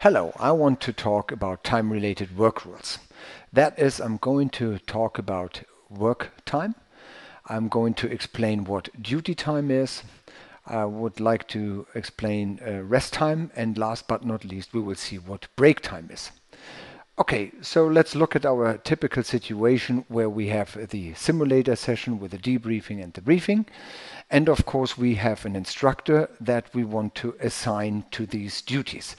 Hello, I want to talk about time-related work rules. That is, I'm going to talk about work time. I'm going to explain what duty time is. I would like to explain rest time, and last but not least, we will see what break time is. Okay, so let's look at our typical situation where we have the simulator session with the debriefing and the briefing. And of course, we have an instructor that we want to assign to these duties.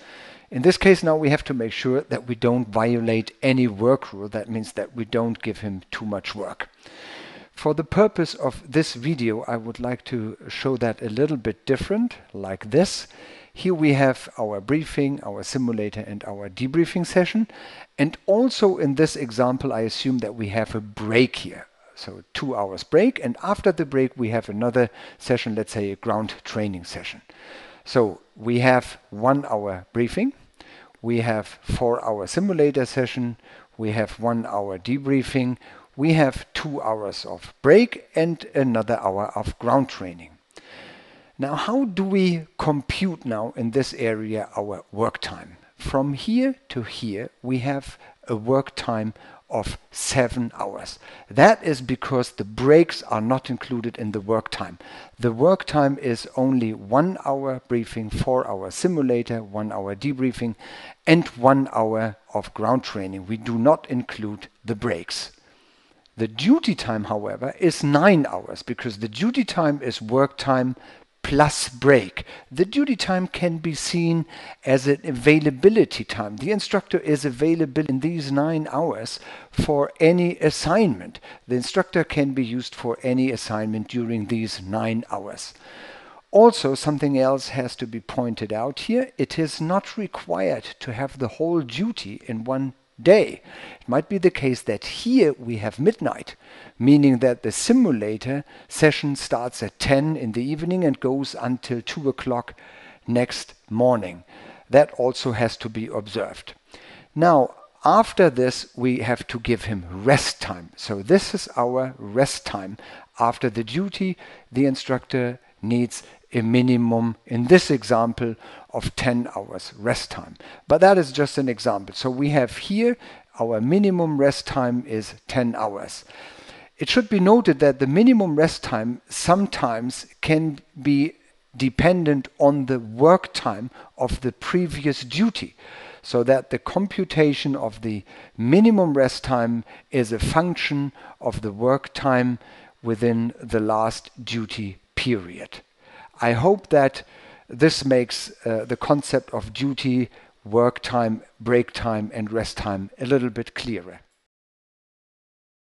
In this case, now we have to make sure that we don't violate any work rule. That means that we don't give him too much work. For the purpose of this video, I would like to show that a little bit different, like this. Here we have our briefing, our simulator, and our debriefing session. And also in this example, I assume that we have a break here. So 2 hours break, and after the break we have another session, let's say a ground training session. So we have 1 hour briefing, we have 4 hour simulator session, we have 1 hour debriefing, we have 2 hours of break and another hour of ground training. Now, how do we compute now in this area our work time? From here to here, we have a work time of 7 hours. That is because the breaks are not included in the work time. The work time is only 1 hour briefing, 4 hour simulator, 1 hour debriefing, and 1 hour of ground training. We do not include the breaks. The duty time, however, is 9 hours because the duty time is work time plus break. The duty time can be seen as an availability time. The instructor is available in these 9 hours for any assignment. The instructor can be used for any assignment during these 9 hours. Also, something else has to be pointed out here. It is not required to have the whole duty in one day. It might be the case that here we have midnight, meaning that the simulator session starts at 10 in the evening and goes until 2 o'clock next morning. That also has to be observed. Now, after this, we have to give him rest time. So this is our rest time. After the duty, the instructor needs a minimum, in this example, of 10 hours rest time. But that is just an example. So we have here our minimum rest time is 10 hours. It should be noted that the minimum rest time sometimes can be dependent on the work time of the previous duty, so that the computation of the minimum rest time is a function of the work time within the last duty period. I hope that this makes the concept of duty, work time, break time, and rest time a little bit clearer.